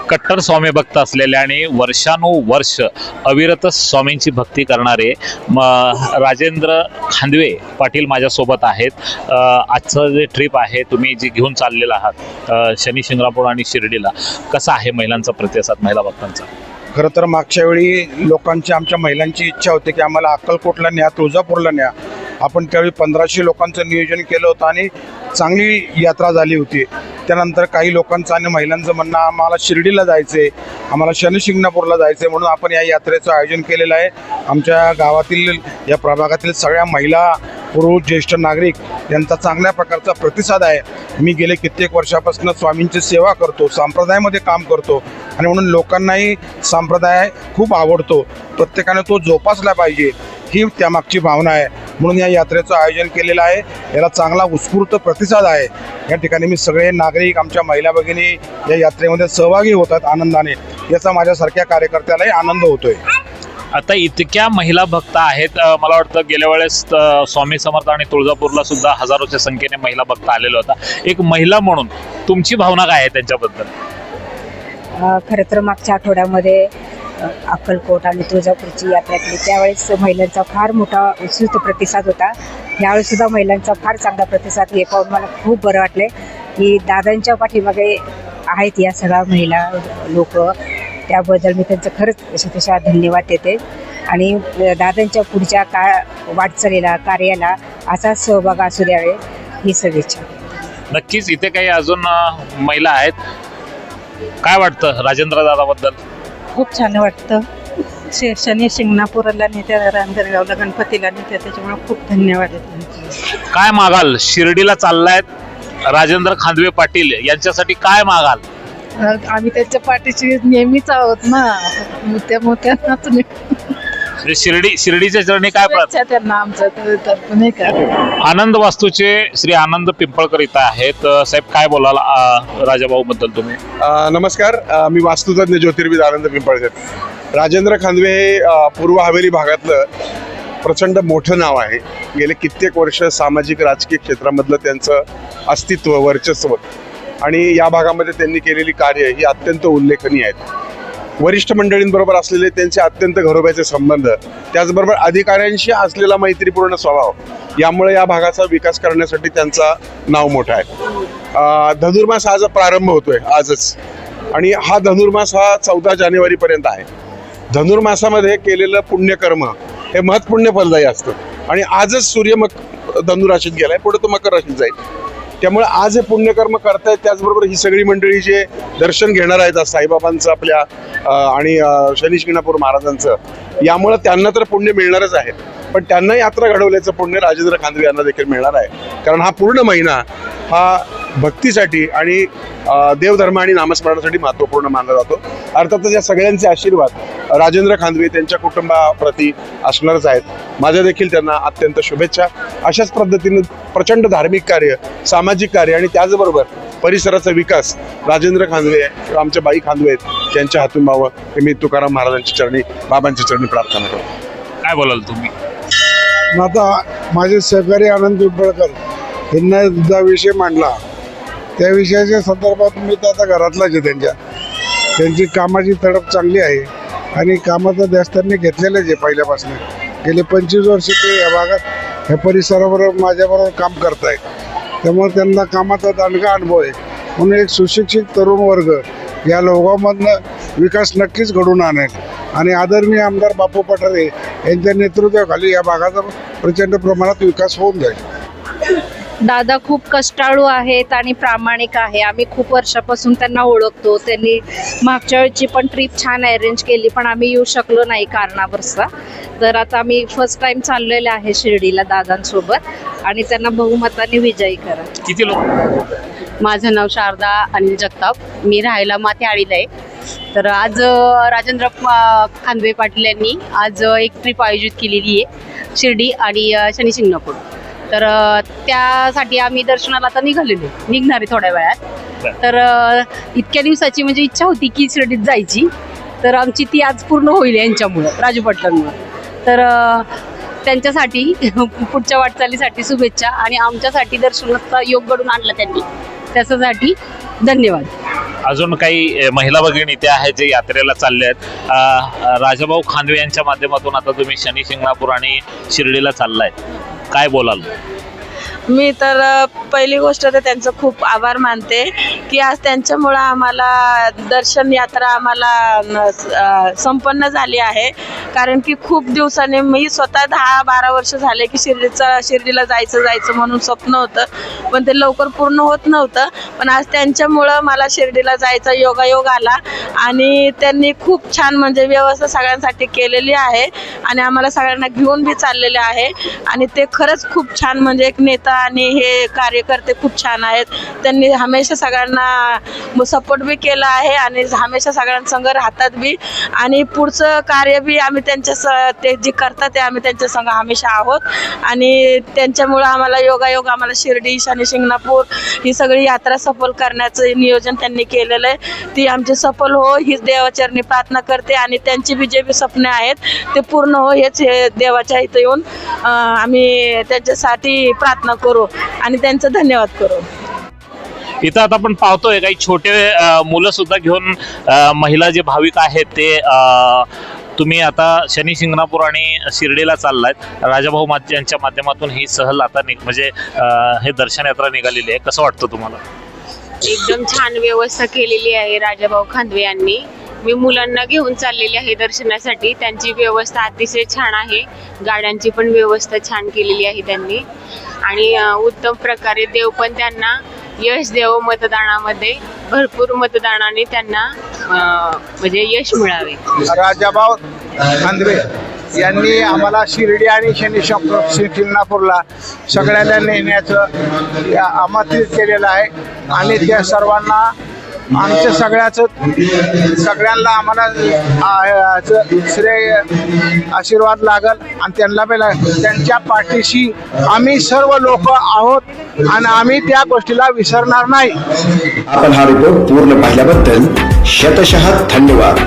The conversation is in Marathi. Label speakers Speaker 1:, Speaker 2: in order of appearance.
Speaker 1: कट्टर स्वामी भक्त असलेले आणि वर्षानुवर्ष अविरत स्वामींची भक्ती करणारे राजेंद्र खांदवे पाटील माझ्यासोबत आहेत। आजचं जे ट्रिप आहे तुम्ही जी घेऊन चाललेला आहात शनी शिंगणापूर आणि शिर्डीला, कसा आहे महिलांचा प्रतिसाद, महिला भक्तांचा?
Speaker 2: खरं तर मागच्या वेळी आमच्या महिलांची इच्छा होती की आम्हाला अक्कलकोटला न्या, तुळजापूरला न्या। आपण त्यावेळी 1500 लोकांचं नियोजन केलं होतं आणि चांगली यात्रा झाली होती। त्यानंतर काही लोकांचं आणि महिलांचं म्हणणं आम्हाला शिर्डीला जायचं आहे, आम्हाला शनी शिंगणापूरला जायचं आहे, म्हणून आपण या यात्रेचं आयोजन केलेलं आहे। आमच्या गावातील या प्रभागातील सगळ्या महिला, पुरुष, ज्येष्ठ नागरिक यांचा चांगल्या प्रकारचा प्रतिसाद आहे। मी गेले कित्येक वर्षापासून स्वामींची सेवा करतो, संप्रदायामध्ये काम करतो आणि म्हणून लोकांनाही संप्रदाय खूप आवडतो, प्रत्येकाने तो जोपासला पाहिजे ही त्यामागची भावना आहे। म्हणून या यात्रेचं आयोजन केलेलं आहे। याला चांगला उत्स्फूर्त प्रतिसाद आहे। या ठिकाणी मी सगळे नागरिक, आमच्या महिला भगिनी या यात्रेमध्ये सहभागी होतात आनंदाने, याचा माझ्यासारख्या कार्यकर्त्यालाही आनंद होतोय।
Speaker 1: आता इतक्या महिला भक्त आहेत, मला वाटतं गेल्या वेळेस स्वामी समर्थ आणि तुळजापूरला सुद्धा हजारोच्या संख्येने महिला भक्त आलेला होता। एक महिला म्हणून तुमची भावना काय आहे त्यांच्याबद्दल?
Speaker 3: खरं तर मागच्या आठवड्यामध्ये अक्कलकोट आणि तुळजापूरची यात्रा केली, त्यावेळेस महिलांचा फार मोठा उत्स्फूर्त प्रतिसाद होता। यावेळेस सुद्धा महिलांचा फार चांगला प्रतिसाद हे पाहून मला खूप बरं वाटले की दादांच्या पाठीमागे आहेत या सगळ्या महिला लोक, त्याबद्दल मी त्यांचं खरंच तशा धन्यवाद देते। आणि दादांच्या पुढच्या वाटचालीला, कार्याला असा सहभाग असू द्यावे ही शुभेच्छा।
Speaker 1: नक्कीच इथे काही अजून महिला आहेत, काय वाटतं राजेंद्र दादाबद्दल?
Speaker 4: खूप छान वाटतं। शनी शिंगणापूरला नेत्या, रांजणगावला गणपतीला नेत्या, त्याच्यामुळे खूप धन्यवाद आहे।
Speaker 1: काय मागाल? शिर्डीला चाललायत राजेंद्र खांदवे पाटील, यांच्यासाठी काय मागाल?
Speaker 4: आम्ही त्याच्या पाठीशी नेहमीच आहोत ना, मोठ्या
Speaker 1: शिर्डीच्या चरणी काय प्रार्थना
Speaker 4: त्यांना आमच्या तर्फ नाही का?
Speaker 1: आनंद वास्तूचे श्री आनंद पिंपळकर इथं आहेत। साहेब काय बोलाल राजाभाऊ बद्दल तुम्ही?
Speaker 5: नमस्कार, मी वास्तुतज्ञ ज्योतिर्विद आनंद पिंपळकर। राजेंद्र खांदवे हे पूर्व हवेली भागातलं प्रचंड मोठं नाव आहे। गेले कित्येक वर्ष सामाजिक राजकीय क्षेत्रामधलं त्यांचं अस्तित्व, वर्चस्व आणि या भागामध्ये त्यांनी केलेली कार्य ही अत्यंत उल्लेखनीय आहेत। वरिष्ठ मंडळींबरोबर असलेले त्यांचे अत्यंत घरोब्याचे संबंध, त्याचबरोबर अधिकाऱ्यांशी असलेला मैत्रीपूर्ण स्वभाव, यामुळे या भागाचा विकास करण्यासाठी त्यांचा नाव मोठा आहे। धनुर्मास आज प्रारंभ होतोय आजच, आणि हा धनुर्मास हा 14 जानेवारीपर्यंत आहे। धनुर्मासामध्ये केलेलं पुण्यकर्म हे महत्पुण्य फलदायी असतं आणि आजच सूर्य धनुराशीत गेलाय, पुढे तो मकर राशीत जाईल। त्यामुळे आज हे पुण्यकर्म करतायत, त्याचबरोबर ही सगळी मंडळी जे दर्शन घेणार आहेत साईबाबांचं आपल्या आणि शनी शिंगणापूर महाराजांचं, यामुळे त्यांना तर पुण्य मिळणारच आहे, पण त्यांना यात्रा घडवल्याचं पुण्य राजेंद्र खांदवे यांना देखील मिळणार आहे। कारण हा पूर्ण महिना हा भक्तीसाठी आणि देवधर्म आणि नामस्मरणासाठी महत्त्वपूर्ण मानला जातो। अर्थातच या सगळ्यांचे आशीर्वाद राजेंद्र खांदवे त्यांच्या कुटुंबाप्रती असणारच आहेत। माझ्या देखील त्यांना अत्यंत शुभेच्छा। अशाच पद्धतीने प्रचंड धार्मिक कार्य, सामाजिक कार्य आणि त्याचबरोबर परिसराचा विकास राजेंद्र खांदवे किंवा आमच्या बाई खांदवे आहेत त्यांच्या हातून व्हावं हे मी तुकाराम महाराजांच्या चरणी, बाबांच्या चरणी प्रार्थना करतो।
Speaker 1: काय बोलाल तुम्ही?
Speaker 2: आता माझे सहकारी आनंद पिंपळकर यांना विषय मांडला, त्या विषयाच्या संदर्भात मी तर आता घरातलाच आहे। त्यांची कामाची तडप चांगली आहे आणि कामाचा ध्यास त्यांनी घेतलेलंच आहे पहिल्यापासून। गेले 25 वर्ष ते या भागात, ह्या परिसराबरोबर माझ्याबरोबर काम करत आहेत, त्यामुळे त्यांना कामाचा दांडगा अनुभव आहे। म्हणून एक सुशिक्षित तरुण वर्ग या लोगांमधनं विकास नक्कीच घडून आणेल आणि आदरणीय आमदार बापू पठारे यांच्या नेतृत्वाखाली या भागाचा प्रचंड प्रमाणात विकास होऊन जाईल।
Speaker 6: दादा खूप कष्टाळू आहेत आणि प्रामाणिक आहे। आम्ही खूप वर्षापासून त्यांना ओळखतो। त्यांनी मागच्या वेळची पण ट्रिप छान अरेंज केली, पण आम्ही येऊ शकलो नाही कारणावरचा। तर आता आम्ही फर्स्ट टाइम चाललेले आहे शिर्डीला दादांसोबत आणि त्यांना बहुमताने विजयी करा।
Speaker 1: किती लोक?
Speaker 7: माझं नाव शारदा अनिल जगताप, मी राहायला माथेआळीला आहे। तर आज राजेंद्र खांदवे पाटील यांनी आज एक ट्रिप आयोजित केलेली आहे शिर्डी आणि शनी शिंगणापूर। तर त्यासाठी आम्ही दर्शनाला आता निघणार आहे थोड्या वेळात। तर इतक्या दिवसाची म्हणजे इच्छा होती की शिर्डीत जायची, तर आमची ती आज पूर्ण होईल यांच्यामुळं, राजू पाटलांमुळं। तर त्यांच्यासाठी पुढच्या वाटचालीसाठी शुभेच्छा आणि आमच्यासाठी दर्शनाचा योग घडून आणला त्यांनी, त्याच्यासाठी धन्यवाद।
Speaker 1: अजून काही महिला भगिनी त्या आहेत जे यात्रेला चालले आहेत. राजाभाऊ खांदवे यांच्या माध्यमातून आता तुम्ही शनी शिंगणापूर आणि शिर्डीला चाललाय, काय बोलाल?
Speaker 8: मी तर पहिली गोष्ट तर त्यांचं खूप आभार मानते की आज त्यांच्यामुळं आम्हाला दर्शन यात्रा आम्हाला संपन्न झाली आहे. कारण की खूप दिवसांनी मी स्वतः 10-12 वर्ष झाले की शिर्डीला जायचं म्हणून स्वप्न होतं, पण ते लवकर पूर्ण होत नव्हतं. पण आज त्यांच्यामुळं मला शिर्डीला जायचा योगायोग आला आणि त्यांनी खूप छान म्हणजे व्यवस्था सगळ्यांसाठी केलेली आहे आणि आम्हाला सगळ्यांना घेऊन बी चाललेले आहे. आणि ते खरंच खूप छान म्हणजे एक नेता आणि हे कार्यकर्ते खूप छान आहेत. त्यांनी हमेशा सगळ्यांना सपोर्ट बी केला आहे आणि हमेशा सगळ्यांसंग राहतात बी. आणि पुढचं कार्य बी आम्ही ते जे करतात ते आम्ही त्यांच्या संग हमेशा आहोत. आणि त्यांच्यामुळं आम्हाला योगायोग आम्हाला शिर्डी शनी शिंगणापूर ही सगळी यात्रा सफल करण्याचं नियोजन त्यांनी केलेलं आहे. ती आमची सफल हो हीच देवाचरणी प्रार्थना करते आणि त्यांची बी जे बी स्वप्ने आहेत ते पूर्ण हो हेच देवाच्या इथं येऊन आम्ही त्यांच्यासाठी प्रार्थना करू आणि त्यांचं धन्यवाद करू.
Speaker 1: इथं आता आपण पाहतोय काही छोटे मुलं सुद्धा घेऊन महिला जे भाविक आहेत ते तुम्ही आता शनी शिंगणापूर आणि शिर्डीला चाललायत. राजाभाऊ यांच्या माध्यमातून ही सहल आता म्हणजे हे दर्शन यात्रा निघालेली आहे. कसं वाटतं तुम्हाला?
Speaker 7: एकदम छान व्यवस्था केलेली आहे राजाभाऊ खांदवे यांनी. मी मुलांना घेऊन चाललेली आहे दर्शनासाठी. त्यांची व्यवस्था अतिशय छान आहे, गाड्यांची पण व्यवस्था छान केलेली आहे त्यांनी. आणि उत्तम प्रकारे देव पण त्यांना यश देव, मतदानामध्ये भरपूर मतदानाने त्यांना म्हणजे यश मिळावे.
Speaker 2: राजाभाऊ खांदवे यांनी आम्हाला शिर्डी आणि शनी शिंगणापूरला सगळ्यांना नेण्याचं आमंत्रित केलेलं आहे आणि त्या सर्वांना आमच्या सगळ्यांना आम्हाला श्रेय आशीर्वाद लागल आणि त्यांना त्यांच्या पाठीशी आम्ही सर्व लोक आहोत आणि आम्ही त्या गोष्टीला विसरणार नाही.
Speaker 9: आपण हा रिपोर्ट पूर्ण पाहिल्याबद्दल शतशः धन्यवाद.